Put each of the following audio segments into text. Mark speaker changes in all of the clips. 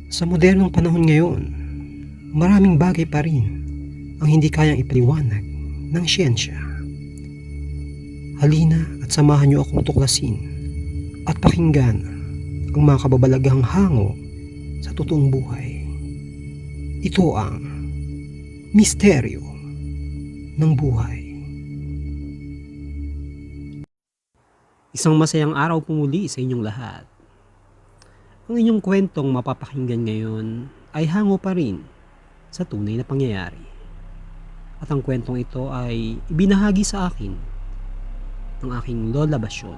Speaker 1: Sa modernong panahon ngayon, maraming bagay pa rin ang hindi kayang ipaliwanag ng siyensya. Halina at samahan niyo akong tuklasin at pakinggan ang mga kababalagahang hango sa totoong buhay. Ito ang misteryo ng buhay.
Speaker 2: Isang masayang araw po muli sa inyong lahat. Ang inyong kwentong mapapakinggan ngayon ay hango pa rin sa tunay na pangyayari. At ang kwentong ito ay ibinahagi sa akin ng aking Lola Basyon.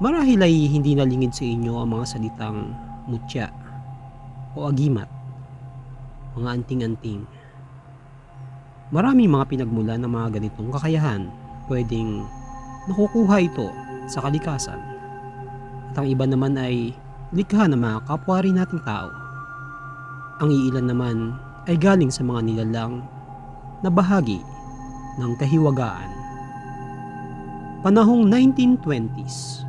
Speaker 2: Marahil ay hindi nalingid sa inyo ang mga salitang mutya o agimat, mga anting-anting. Maraming mga pinagmulan ng mga ganitong kakayahan. Pwedeng nakukuha ito sa kalikasan. At ang iba naman ay likha ng mga kapwa rin nating tao. Ang iilan naman ay galing sa mga nilalang na bahagi ng kahiwagaan. Panahong 1920s,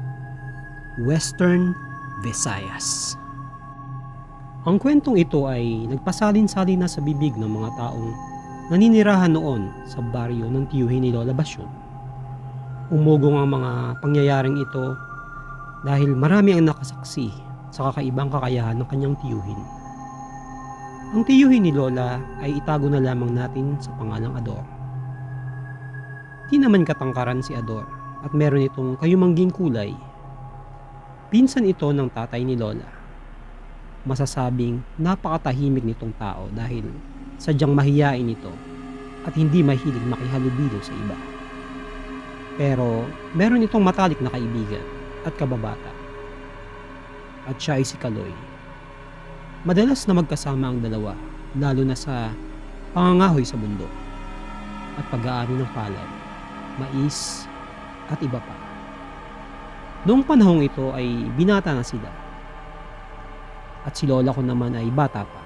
Speaker 2: Western Visayas. Ang kwentong ito ay nagpasalin-salin na sa bibig ng mga taong naninirahan noon sa baryo ng tiyuhin ni Lola Basyon. Umugong ang mga pangyayaring ito dahil marami ang nakasaksi sa kakaibang kakayahan ng kanyang tiyuhin. Ang tiyuhin ni Lola ay itago na lamang natin sa pangalang Ador. Di naman katangkaran si Ador at meron itong kayumangging kulay. Pinsan ito ng tatay ni Lola. Masasabing napakatahimik nitong tao dahil sadyang mahiyain ito at hindi mahilig makihalubilo sa iba. Pero meron itong matalik na kaibigan at kababata. At siya ay si Kaloy. Madalas na magkasama ang dalawa, lalo na sa pangangahoy sa bundok at pag-aari ng palay, mais at iba pa. Noong panahong ito ay binata na sila. At si Lola ko naman ay bata pa.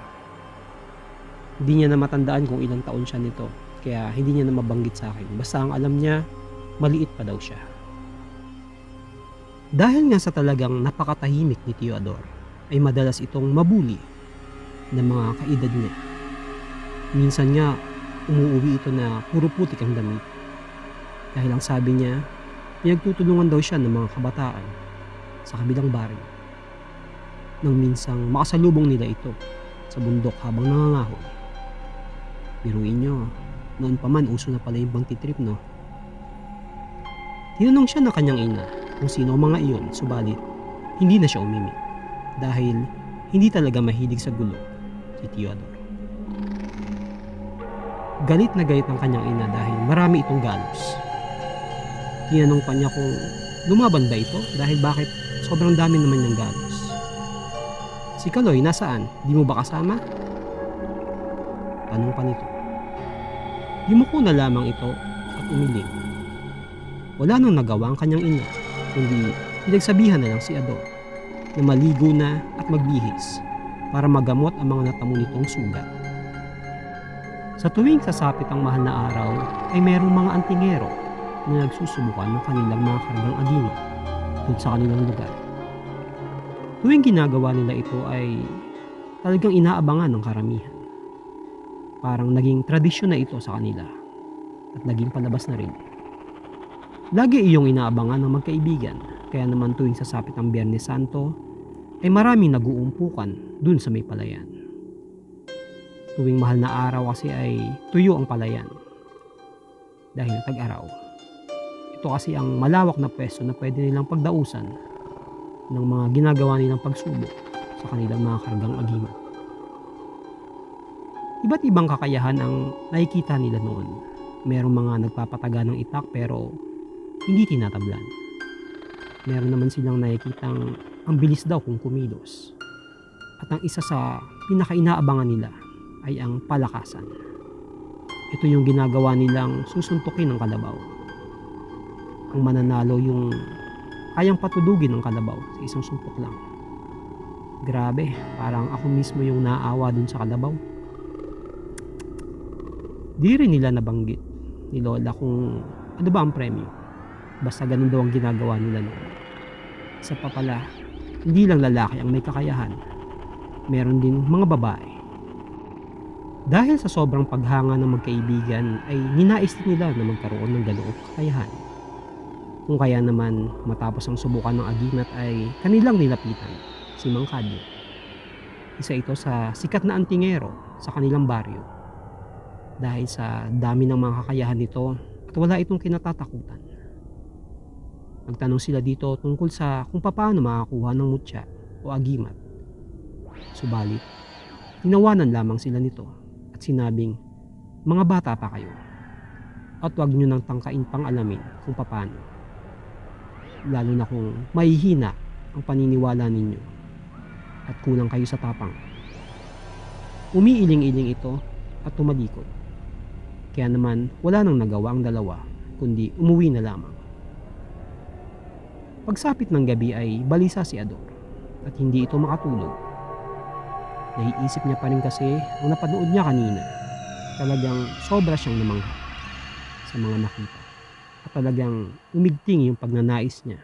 Speaker 2: Hindi niya na matandaan kung ilang taon siya nito, kaya hindi niya na mabanggit sa akin. Basta ang alam niya, maliit pa daw siya. Dahil nga sa talagang napakatahimik ni Tio Ador, ay madalas itong mabuli ng mga kaedad niya. Minsan nga, umuuwi ito na puro putik ang damit. Dahil ang sabi niya, pinagtutulungan daw siya ng mga kabataan sa kabilang baryo. Nang minsang makasalubong nila ito sa bundok habang nangangahoy. Biruin nyo, noon pa man uso na pala yung bangtitrip, no? Tinanong siya ng kanyang ina kung sino ang mga iyon, subalit hindi na siya umimik dahil hindi talaga mahilig sa gulo si Tio Ador. Galit na galit ang kanyang ina dahil marami itong galos. Tinanong pa niya kung lumaban ba ito dahil bakit sobrang dami naman niyang galos. Si Kaloy, nasaan? Di mo ba kasama? Tanong pa nito. Yumuko na lamang ito at umiling. Wala nang nagawa ang kanyang ina, kundi pinagsabihan na lang si Ador na maligo na at magbihis para magamot ang mga natamo nitong sugat. Sa tuwing sasapit ang mahal na araw ay mayroong mga antingero na nagsusubukan ng kanilang mga kargang agimat doon sa kanilang lugar. Tuwing ginagawa nila ito ay talagang inaabangan ng karamihan. Parang naging tradisyon na ito sa kanila at naging palabas na rin. Lagi iyong inaabangan ng magkaibigan, kaya naman tuwing sasapit ang Biyernes Santo ay maraming nag-uumpukan dun sa may palayan. Tuwing mahal na araw kasi ay tuyo ang palayan dahil tag-araw. Ito kasi ang malawak na pwesto na pwede nilang pagdausan ng mga ginagawa nilang pagsubok sa kanilang mga kargang agimat. Iba't ibang kakayahan ang nakikita nila noon. Merong mga nagpapataga ng itak pero hindi tinatablan. Meron naman silang nakikitang ang bilis daw kung kumilos. At ang isa sa pinaka-inaabangan nila ay ang palakasan. Ito yung ginagawa nilang susuntukin ng kalabaw. Ang mananalo yung kayang patudugin ng kalabaw sa isang sumpok lang. Grabe, parang ako mismo yung naawa dun sa kalabaw. Di rin nila nabanggit ni Lola kung ano ba ang premyo. Basta ganun daw ang ginagawa nila noon. Isa pa pala, hindi lang lalaki ang may kakayahan, meron din mga babae. Dahil sa sobrang paghanga ng magkaibigan ay ninais din nila na magkaroon ng ganoong kakayahan. Kung kaya naman matapos ang subukan ng agimat ay kanilang nilapitan si Mang Kadyo. Isa ito sa sikat na antingero sa kanilang baryo. Dahil sa dami ng mga kakayahan nito at wala itong kinatatakutan. Nagtanong sila dito tungkol sa kung paano makakuha ng mutya o agimat. Subalit, tinawanan lamang sila nito at sinabing, mga bata pa kayo at huwag nyo nang tangkain pang alamin kung paano. Lalo na kung mahihina ang paniniwala ninyo at kulang kayo sa tapang. Umiiling-iling ito at tumalikod. Kaya naman wala nang nagawa ang dalawa kundi umuwi na lamang. Pagsapit ng gabi ay balisa si Ador at hindi ito makatulog. Naiisip niya pa rin kasi ang napanood niya kanina. Talagang sobra siyang namangha sa mga nakita. At talagang umigting yung pagnanais niya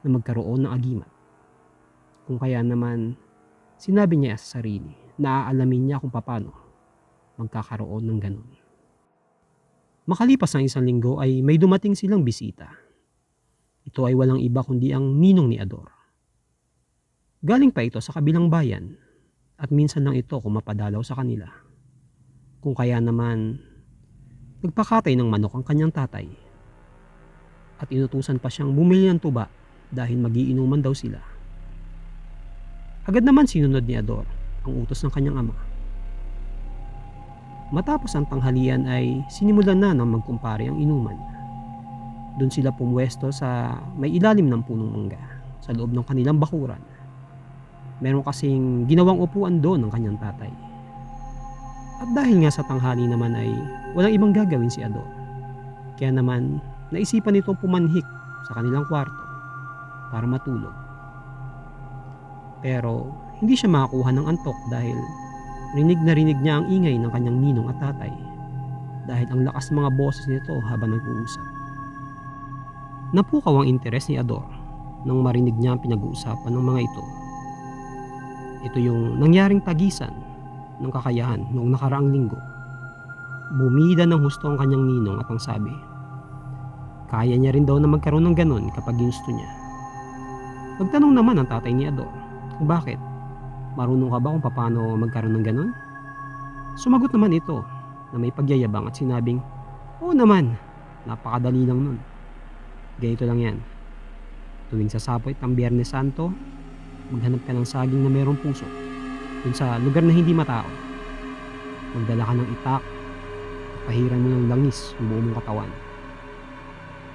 Speaker 2: na magkaroon ng agimat. Kung kaya naman sinabi niya sa sarili na aalamin niya kung paano magkakaroon ng ganun. Makalipas ng 1 linggo ay may dumating silang bisita. Ito ay walang iba kundi ang ninong ni Ador. Galing pa ito sa kabilang bayan at minsan lang ito kumapadalaw sa kanila. Kung kaya naman nagpakatay ng manok ang kanyang tatay at inutusan pa siyang bumili ng tuba dahil magiinuman daw sila. Agad naman sinunod ni Ador ang utos ng kanyang ama. Matapos ang tanghalian ay sinimulan na ng magkumpare ang inuman. Doon sila pumwesto sa may ilalim ng punong mangga sa loob ng kanilang bakuran. Meron kasing ginawang upuan doon ng kanyang tatay. At dahil nga sa tanghali naman ay walang ibang gagawin si Ador. Kaya naman naisipan nitong pumanhik sa kanilang kwarto para matulog. Pero hindi siya makakuha ng antok dahil rinig na rinig niya ang ingay ng kanyang ninong at tatay dahil ang lakas ng mga boses nito habang nag-uusap. Napukaw ang interes ni Ador nang marinig niya ang pinag-uusapan ng mga ito. Ito yung nangyaring tagisan ng kakayahan noong nakaraang linggo. Bumida ng husto ang kanyang ninong at ang sabi, kaya niya rin daw na magkaroon ng ganon kapag ginusto niya. Nagtanong naman ang tatay ni Ador kung bakit. Marunong ka ba kung paano magkaroon ng ganon? Sumagot naman ito na may pagyayabang at sinabing, oo naman, napakadali lang nun. Ganito lang yan. Tuwing sasapit ang Biyernes Santo, maghanap ka ng saging na mayroong puso dun sa lugar na hindi matao. Magdala ka ng itak at pahiran mo ng langis ang buong mong katawan.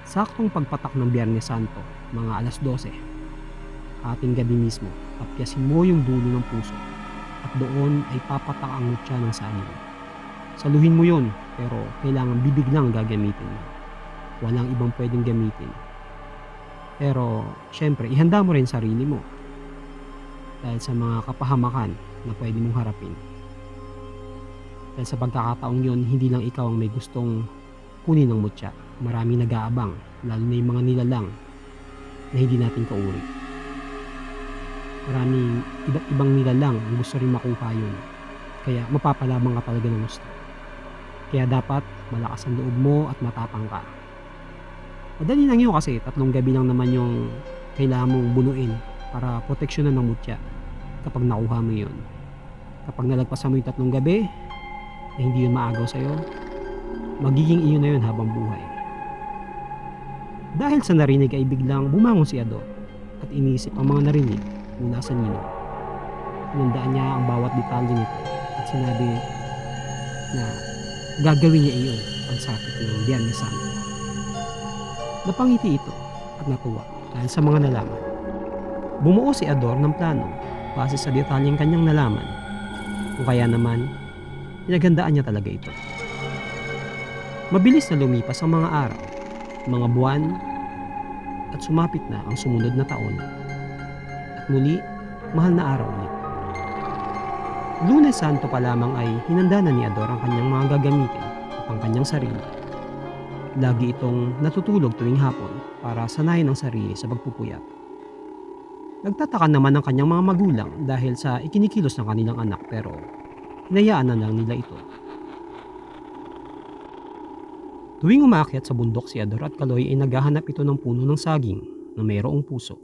Speaker 2: Saktong pagpatak ng Biyernes Santo, mga 12:00, ating gabi mismo, tapyasin mo yung dulo ng puso at doon ay papatak ang mutya ng saging. Saluhin mo yun, pero kailangan bibig lang gagamitin mo. Walang ibang pwedeng gamitin. Pero syempre ihanda mo rin sarili mo dahil sa mga kapahamakan na pwede mong harapin. Dahil sa pagkakataong yun, hindi lang ikaw ang may gustong kunin ng mutya. Maraming nag-aabang, lalo na yung mga nilalang na hindi natin kauri. Maraming iba't ibang nilalang ang gusto rin makuha yun. Kaya mapapalabang ka talaga ng gusto. Kaya dapat malakas ang loob mo at matapang ka. Madali lang yun kasi 3 gabi lang naman yung kailangan mong bunuin para proteksyonan ng mutya kapag nakuha mo yun. Kapag nalagpasan mo yung 3 gabi na hindi yun maagaw sa'yo, magiging iyo na yun habang buhay. Dahil sa narinig ay biglang bumangon si Ador at inisip ang mga narinig mula sa ninong. Inandaan niya ang bawat detalye nito at sinabi na gagawin niya iyon pagsapit ng Biyernes Santo. Napangiti ito at natuwa dahil sa mga nalaman. Bumuo si Ador ng plano base sa detalyeng kanyang nalaman. Kung kaya naman, pinaghandaan niya talaga ito. Mabilis na lumipas ang mga araw, mga buwan, at sumapit na ang sumunod na taon. At muli, mahal na araw ulit. Lunes Santo pa lamang ay hinanda na ni Ador ang kanyang mga gagamitin at ang kanyang sarili. Lagi itong natutulog tuwing hapon para sanayin ang sarili sa pagpupuyat. Nagtataka naman ang kanyang mga magulang dahil sa ikinikilos ng kanilang anak pero hinayaan na lang nila ito. Tuwing umaakyat sa bundok si Ador at Kaloy ay naghahanap ito ng puno ng saging na mayroong puso.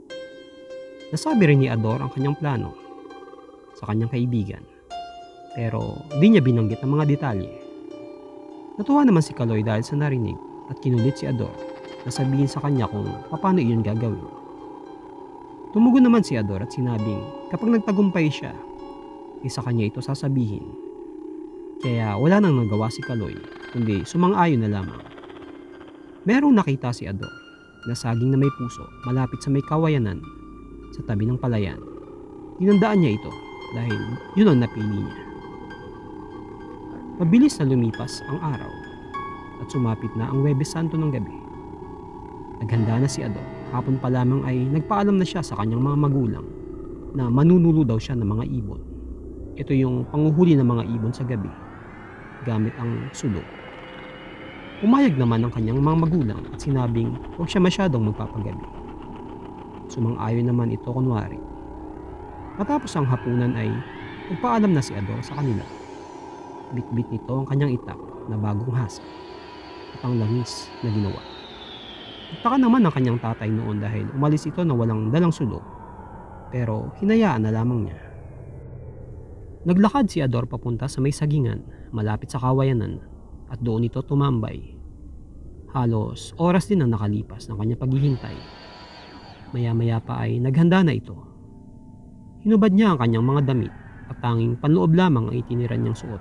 Speaker 2: Nasabi rin ni Ador ang kanyang plano sa kanyang kaibigan pero di niya binanggit ang mga detalye. Natuwa naman si Kaloy dahil sa narinig at kinulit si Ador na sabihin sa kanya kung paano iyon gagawin. Tumugon naman si Ador at sinabing kapag nagtagumpay siya, sa kanya ito sasabihin. Kaya wala nang nagawa si Kaloy kundi sumang-ayon na lamang. Merong nakita si Ador na saging na may puso malapit sa may kawayanan sa tabi ng palayan. Tinandaan niya ito dahil yun ang napili niya. Mabilis na lumipas ang araw at sumapit na ang Huwebes Santo ng gabi. Naghanda na si Ador. Hapon pa lamang ay nagpaalam na siya sa kanyang mga magulang na manunulo daw siya ng mga ibon. Ito yung panguhuli ng mga ibon sa gabi gamit ang sulok. Pumayag naman ang kanyang mga magulang at sinabing huwag siya masyadong magpapagabi. Sumang-ayon naman ito kunwari. Matapos ang hapunan ay nagpaalam na si Ador sa kanila. Bit-bit nito ang kanyang itak na bagong hasa at ang langis na ginawa. Nagtaka naman ang kanyang tatay noon dahil umalis ito na walang dalang sulok pero hinayaan na lamang niya. Naglakad si Ador papunta sa may sagingan malapit sa kawayanan at doon ito tumambay. Halos oras din ang nakalipas ng kanyang paghihintay. Maya-maya pa ay naghanda na ito. Hinubad niya ang kanyang mga damit at tanging panloob lamang ang itiniran niyang suot.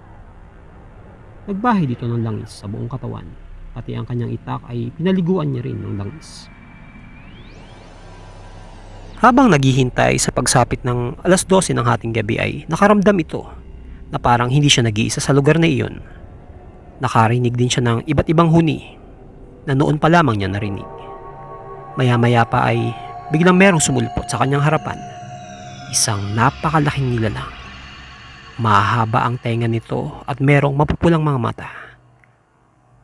Speaker 2: Nagbahid ito ng langis sa buong katawan, pati ang kanyang itak ay pinaliguan niya rin ng langis. Habang naghihintay sa pagsapit ng 12:00 ng hating gabi ay nakaramdam ito na parang hindi siya nag-iisa sa lugar na iyon. Nakarinig din siya ng iba't ibang huni na noon pa lamang niya narinig. Maya-maya pa ay biglang merong sumulpot sa kanyang harapan. Isang napakalaking nilalang. Mahaba ang tenga nito at merong mapupulang mga mata.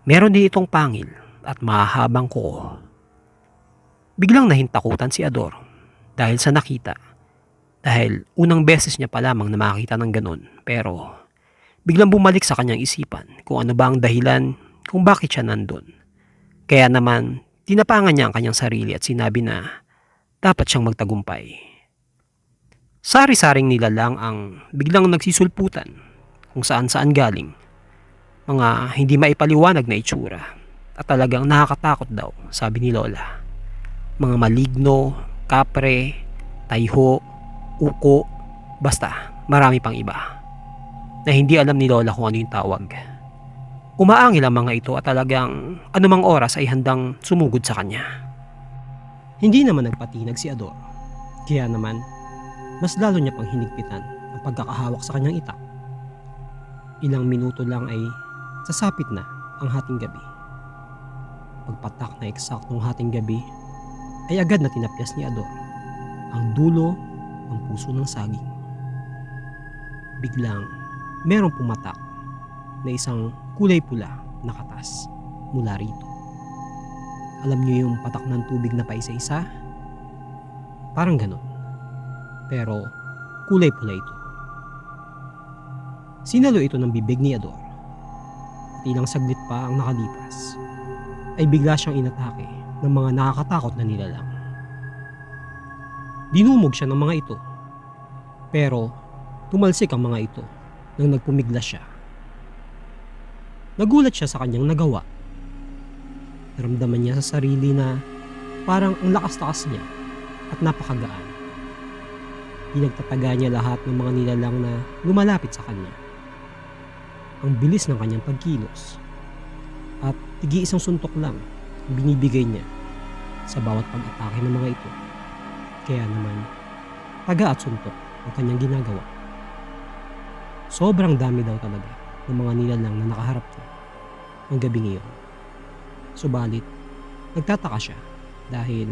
Speaker 2: Meron din itong pangil at mahabang kuko. Biglang nahintakutan si Ador dahil sa nakita. Dahil unang beses niya pa lamang na makita ng ganon. Pero biglang bumalik sa kanyang isipan kung ano ba ang dahilan kung bakit siya nandun. Kaya naman tinapangan niya ang kanyang sarili at sinabi na dapat siyang magtagumpay. Sari-saring nilalang ang biglang nagsisulputan kung saan-saan galing. Mga hindi maipaliwanag na itsura at talagang nakakatakot daw, sabi ni Lola. Mga maligno, kapre, tayho, uko, basta marami pang iba na hindi alam ni Lola kung ano yung tawag. Umaangil ang mga ito at talagang anumang oras ay handang sumugod sa kanya. Hindi naman nagpatinag si Ador, kaya naman mas lalo niya pang hinigpitan ang pagkakahawak sa kanyang itak. Ilang minuto lang ay sasapit na ang hating gabi. Pagpatak na eksaktong hating gabi ay agad na tinapyas ni Ador ang dulo ng puso ng saging. Biglang merong pumatak na isang kulay pula na katas mula rito. Alam niyo yung patak ng tubig na paisa-isa? Parang ganon. Pero kulay pula ito. Sinalo ito ng bibig ni Ador. At ilang saglit pa ang nakalipas ay bigla siyang inatake ng mga nakakatakot na nilalang. Dinumog siya ng mga ito. Pero tumalsik ang mga ito nang nagpumiglas siya. Nagulat siya sa kanyang nagawa. Naramdaman niya sa sarili na parang ang lakas-lakas niya at napakagaan. Pinagtataga niya lahat ng mga nilalang na lumalapit sa kanya. Ang bilis ng kanyang pagkilos at tigi-isang suntok lang ang binibigay niya sa bawat pag-atake ng mga ito. Kaya naman, taga at suntok ang kanyang ginagawa. Sobrang dami daw talaga ng mga nilalang na nakaharap niya ang gabi iyon. Subalit, nagtataka siya dahil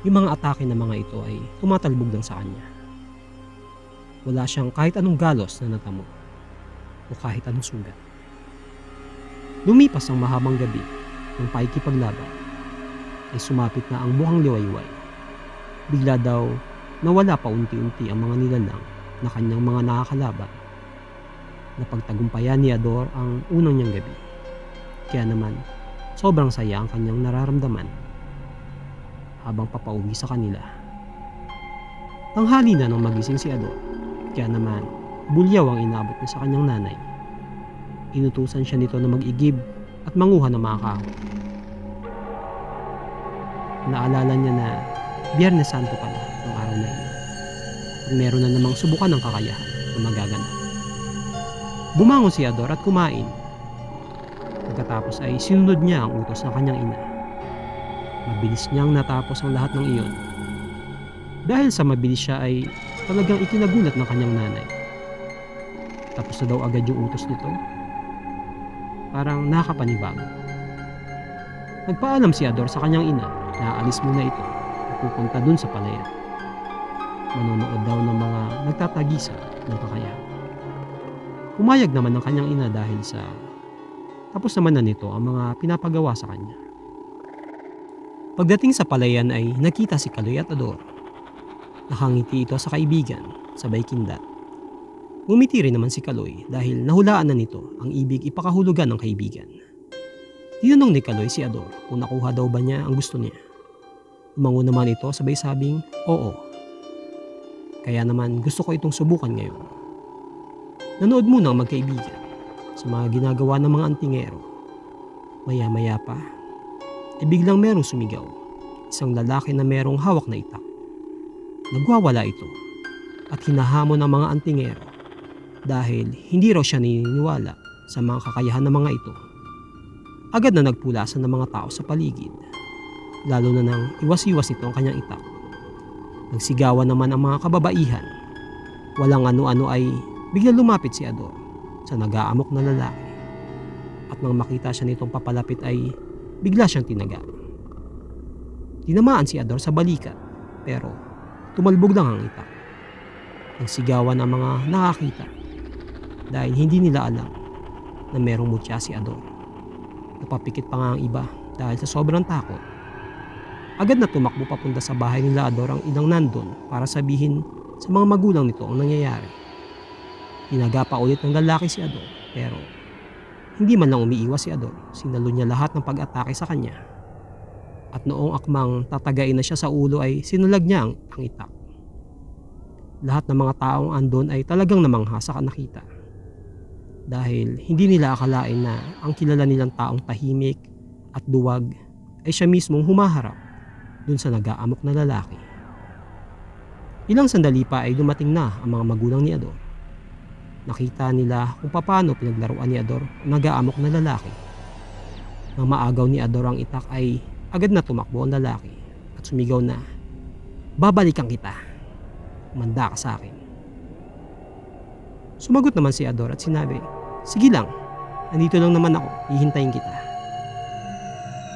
Speaker 2: yung mga atake ng mga ito ay tumatalbog lang sa kanya. Wala siyang kahit anong galos na natamo o kahit anong sugat. Lumipas ang mahabang gabi ng paikipaglaban ay sumapit na ang mukhang liwayway. Bigla daw nawala paunti-unti ang mga nilalang na kanyang mga nakakalaban. Napagtagumpayan ni Ador ang unang niyang gabi. Kaya naman, sobrang saya ang kanyang nararamdaman habang papauwi sa kanila. Tanghali na nang magising si Ador, kaya naman bulyaw ang inabot niya sa kanyang nanay. Inutusan siya nito na mag-igib at manguha ng mga kahoy. Naalala niya na Biyernes Santo pala ng araw na iyon at meron na namang subukan ng kakayahan na magaganap. Bumangon si Ador at kumain. Pagkatapos ay sinunod niya ang utos ng kanyang ina. Mabilis niyang natapos ang lahat ng iyon. Dahil sa mabilis siya ay talagang ikinagulat ng kanyang nanay. Tapos na daw agad yung utos nito. Parang nakakapanibago. Nagpaalam si Ador sa kanyang ina na aalis muna ito at pupunta dun sa palayan. Manonood daw ng mga nagtatagisa ng kakayahan. Pumayag naman ng kanyang ina dahil sa tapos naman na nito ang mga pinapagawa sa kanya. Pagdating sa palayan ay nakita si Kaloy at Ador. Nakangiti ito sa kaibigan, sabay kindat. Ngumiti rin naman si Kaloy dahil nahulaan na nito ang ibig ipakahulugan ng kaibigan. Tinanong ni Kaloy si Ador kung nakuha daw ba niya ang gusto niya. Umango naman ito sabay sabing, oo. Kaya naman gusto ko itong subukan ngayon. Nanood muna ang magkaibigan sa mga ginagawa ng mga antingero. Maya-maya pa, biglang merong sumigaw. Isang lalaki na merong hawak na itak. Nagwawala ito at hinahamon ng mga antingero dahil hindi raw siya naniniwala sa mga kakayahan ng mga ito. Agad na nagpulasan ng mga tao sa paligid, lalo na nang iwas-iwas nito ang kanyang itak. Nagsigawan naman ang mga kababaihan. Walang ano-ano ay bigla lumapit si Ador sa nag-aamok na lalaki. At nang makita siya nitong papalapit ay bigla siyang tinaga. Tinamaan si Ador sa balikat pero tumalbog lang ang itak. Nagsigawan ang mga nakakita dahil hindi nila alam na merong mutya si Ador. Napapikit pa nga ang iba dahil sa sobrang takot. Agad na tumakbo papunta sa bahay nila Ador ang inang nandun para sabihin sa mga magulang nito ang nangyayari. Tinaga pa ulit ng lalaki si Ador pero hindi man lang umiiwas si Ador. Sinalo niya lahat ng pag-atake sa kanya. At noong akmang tatagain na siya sa ulo ay sinulag niya ang itak. Lahat ng mga taong andon ay talagang namangha sa nakita. Dahil hindi nila akalain na ang kilala nilang taong tahimik at duwag ay siya mismong humaharap dun sa nag-aamok na lalaki. Ilang sandali pa ay dumating na ang mga magulang ni Ador. Nakita nila kung paano pinaglaruan ni Ador ang nag-aamok na lalaki. Nang maagaw ni Ador ang itak ay agad na tumakbo ang lalaki at sumigaw na, "Babalikan kita. Manda ka sa akin." Sumagot naman si Ador at sinabi, "Sige lang, andito lang naman ako, hihintayin kita."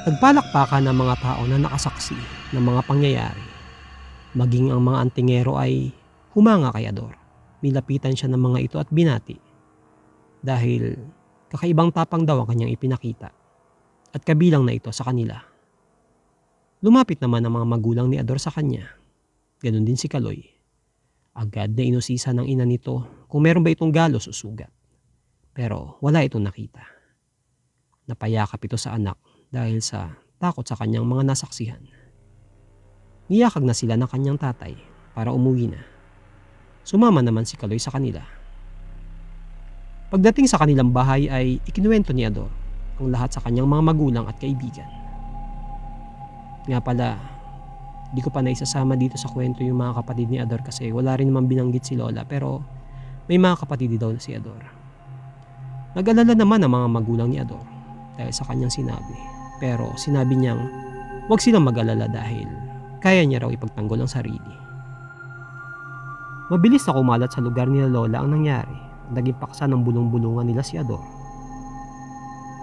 Speaker 2: Nagpalakpakan ng mga tao na nakasaksi ng mga pangyayari. Maging ang mga antingero ay humanga kay Ador. Nilapitan siya ng mga ito at binati. Dahil kakaibang tapang daw ang kanyang ipinakita. At kabilang na ito sa kanila. Lumapit naman ang mga magulang ni Ador sa kanya. Ganon din si Kaloy. Agad na inusisa ng ina nito kung meron ba itong galos o sugat. Pero wala itong nakita. Napayakap ito sa anak dahil sa takot sa kanyang mga nasaksihan. Niyakag na sila ng kanyang tatay para umuwi na. Sumama naman si Kaloy sa kanila. Pagdating sa kanilang bahay ay ikinuwento ni Ador ang lahat sa kanyang mga magulang at kaibigan. Nga pala, di ko pa naisasama dito sa kwento yung mga kapatid ni Ador kasi wala rin naman binanggit si Lola pero may mga kapatid daw na si Ador. Nag-alala naman ang mga magulang ni Ador dahil sa kanyang sinabi. Pero sinabi niyang huwag silang mag-alala dahil kaya niya raw ipagtanggol ang sarili. Mabilis na kumalat sa lugar ni Lola ang nangyari. Naging paksa ng bulong-bulungan nila si Ador.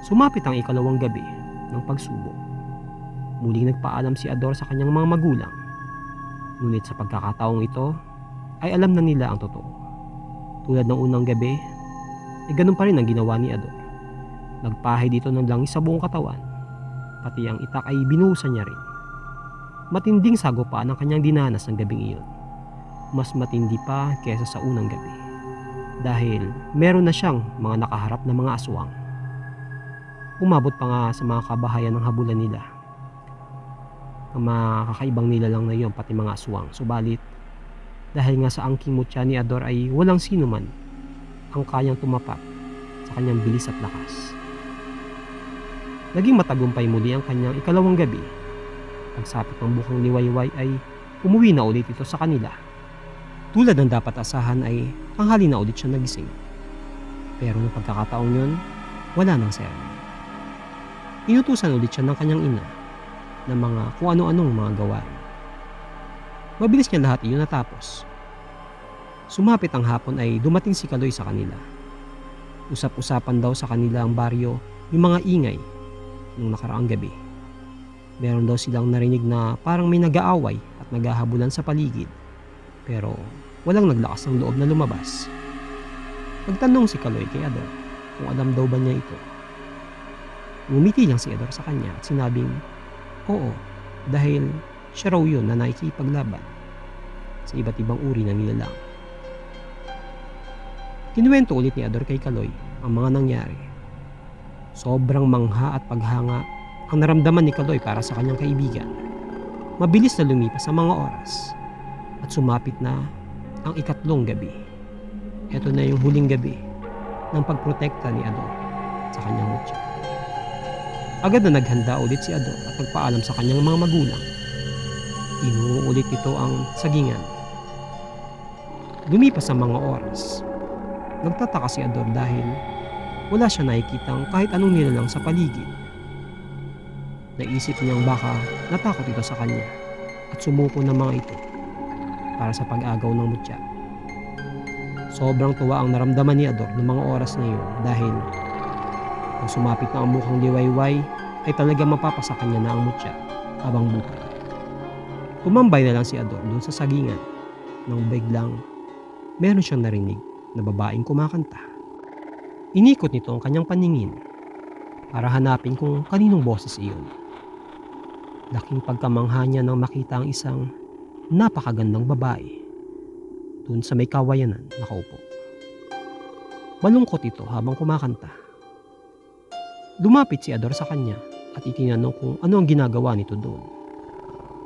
Speaker 2: Sumapit ang ikalawang gabi ng pagsubok. Muling nagpaalam si Ador sa kanyang mga magulang. Ngunit sa pagkakataong ito ay alam na nila ang totoo. Tulad ng unang gabi, ay ganun pa rin ang ginawa ni Ador. Nagpahay dito ng langis sa buong katawan. Pati ang itak ay binuhusan niya rin. Matinding sagupaan ang kanyang dinanas ng gabing iyon. mas matindi pa kesa sa unang gabi. Dahil meron na siyang mga nakaharap na mga aswang. Umabot pa nga sa mga kabahayan ng habulan nila. Ang mga kakaibang nila lang na yun, pati mga aswang. Subalit, dahil nga sa angking mutya ni Ador ay walang sino man ang kayang tumapat sa kanyang bilis at lakas. Naging matagumpay muli ang kanyang ikalawang gabi. Pagsapit ng bukang liwayway ay umuwi na ulit ito sa kanila. Tulad ng dapat asahan ay tanghali na ulit siya nagising. Pero noong pagkakataong yun, wala nang sermon. Inutusan ulit siya ng kanyang ina ng mga kung ano-anong mga gawain. Mabilis niya lahat iyon natapos. Sumapit ang hapon ay dumating si Kaloy sa kanila. Usap-usapan daw sa kanila ang baryo yung mga ingay nung nakaraang gabi. Meron daw silang narinig na parang may nag-aaway at naghahabulan sa paligid. Pero walang naglakas ng loob na lumabas. Nagtanong si Kaloy kay Ador kung alam daw ba niya ito. Ngumiti lang si Ador sa kanya at sinabing, oo, dahil siya raw yun na nakikipaglaban sa iba't ibang uri ng nilalang. Kinuwento ulit ni Ador kay Kaloy ang mga nangyari. Sobrang mangha at paghanga ang naramdaman ni Kaloy para sa kanyang kaibigan. Mabilis na lumipas ang mga oras at sumapit na ang ikatlong gabi. Ito na yung huling gabi ng pagprotekta ni Ador sa kanyang mutya. Agad na naghanda ulit si Ador at nagpaalam sa kanyang mga magulang. Tinuro ulit ito ang sagingan. Lumipas ang mga oras. Nagtataka si Ador dahil wala siya nakikitang kahit anong nilalang sa paligid. Naisip niyang baka natakot ito sa kanya at sumuko ng mga ito para sa pag-agaw ng mutya. Sobrang tuwa ang naramdaman ni Ador ng mga oras na yun dahil kung sumapit na ang mukhang liwayway ay talagang mapapasa kanya na ang mutya habang buhay. Tumambay na lang si Ador doon sa sagingan nang biglang meron siyang narinig na babaeng kumakanta. Inikot nito ang kanyang paningin para hanapin kung kaninong boses iyon. Laking pagkamangha niya nang makita ang isang napakagandang babae doon sa may kawayanan nakaupo. Malungkot ito habang kumakanta. Lumapit si Ador sa kanya at itinanong kung ano ang ginagawa nito doon.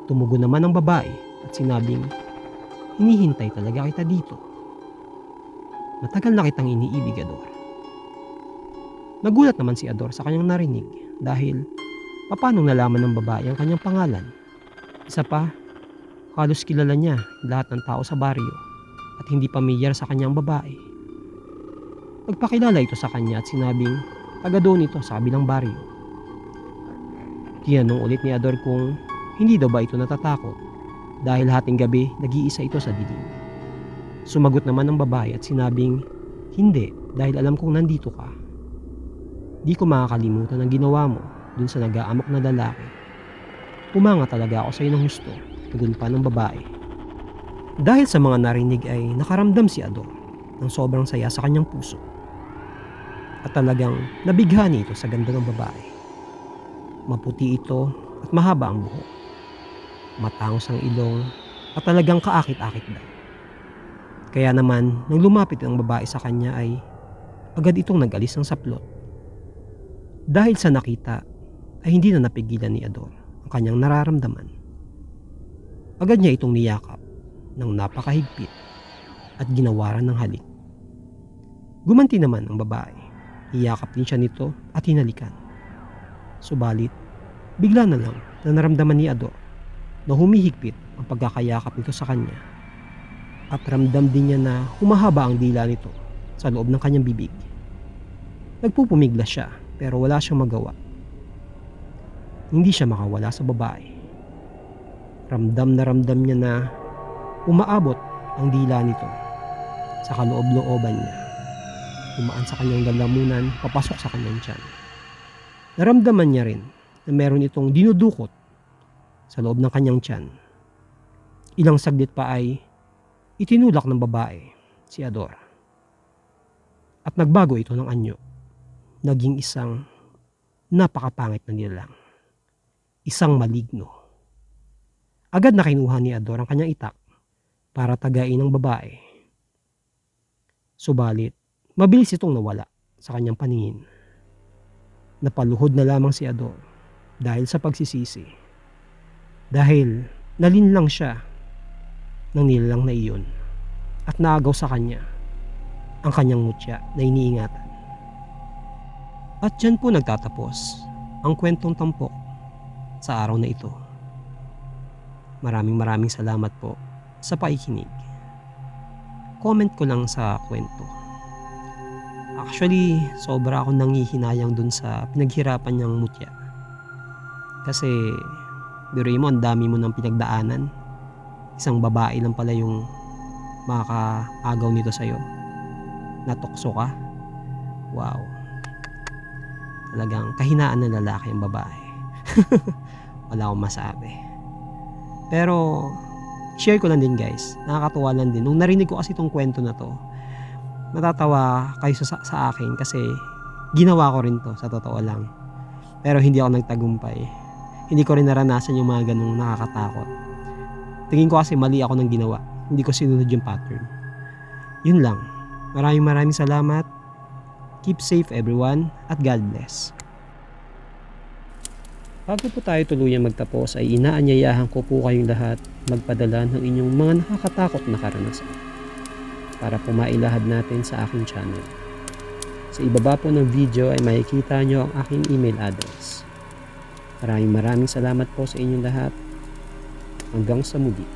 Speaker 2: Tumugon naman ang babae at sinabing, hinihintay talaga kita dito. Matagal na kitang iniibig, Ador. Nagulat naman si Ador sa kanyang narinig dahil paano nalaman ng babae ang kanyang pangalan. Isa pa, halos kilala niya lahat ng tao sa baryo at hindi pamilyar sa kanyang babae. Nagpakilala ito sa kanya at sinabing taga doon ito sa kabilang baryo. Tinanong ulit ni Ador kung hindi daw ba ito natatakot dahil hating gabi nag-iisa ito sa dilim. Sumagot naman ang babae at sinabing, hindi, dahil alam kong nandito ka. Di ko makakalimutan ang ginawa mo dun sa nag-aamok na lalaki. Umanga talaga ako sa iyo ng husto, tugon pa ng babae. Dahil sa mga narinig ay nakaramdam si Ador ng sobrang saya sa kanyang puso. At talagang nabighani ito sa ganda ng babae. Maputi ito at mahaba ang buhok. Matangos ang ilong at talagang kaakit-akit daw. Kaya naman, nang lumapit ang babae sa kanya ay agad itong nag-alis ng saplot. Dahil sa nakita ay hindi na napigilan ni Ador ang kanyang nararamdaman. Agad niya itong niyakap ng napakahigpit at ginawaran ng halik. Gumanti naman ang babae. Iyakap din siya nito at hinalikan. Subalit, bigla na lang na naramdaman ni Ador na humihigpit ang pagkakayakap nito sa kanya. At ramdam din niya na humahaba ang dila nito sa loob ng kanyang bibig. Nagpupumigla siya pero wala siyang magawa. Hindi siya makawala sa babae. Ramdam niya na umaabot ang dila nito sa kaloob-looban niya. Umaan sa kanyang lalamunan, papasok sa kanyang tiyan. Naramdaman niya rin na meron itong dinudukot sa loob ng kanyang tiyan. Ilang saglit pa ay itinulak ng babae si Ador. At nagbago ito ng anyo. Naging isang napakapangit na nilalang. Isang maligno. Agad na kinuha ni Ador ang kanyang itak para tagain ang babae. Subalit, mabilis itong nawala sa kanyang paningin. Napaluhod na lamang si Ador dahil sa pagsisisi. Dahil nalinlang siya ng nilalang na iyon at naagaw sa kanya ang kanyang mutya na iniingatan. At dyan po nagtatapos ang kwentong tampok sa araw na ito. Maraming salamat po sa pakikinig. Comment ko lang sa kwento. Actually, sobra akong nangihinayang dun sa pinaghirapan niyang mutya. Kasi, biruin mo, ang dami mo ng pinagdaanan. Isang babae lang pala yung makakaagaw nito sa'yo. Natukso ka. Wow. Talagang kahinaan ng lalaki ang babae. Wala akong masabi. Pero, share ko lang din guys. Nakakatuwa lang din. Nung narinig ko kasi itong kwento na to, natatawa kayo sa akin kasi ginawa ko rin to sa totoo lang. Pero hindi ako nagtagumpay. Hindi ko rin naranasan yung mga ganung nakakatakot. Tingin ko kasi mali ako ng ginawa. Hindi ko sinunod yung pattern. Yun lang. Maraming salamat. Keep safe everyone at God bless. Bago po tayo tuluyang magtapos ay inaanyayahan ko po kayong lahat magpadala ng inyong mga nakakatakot na karanasan para po mailahad natin sa aking channel. Sa ibaba po ng video ay makikita nyo ang aking email address. Maraming salamat po sa inyong lahat. Hanggang sa muli.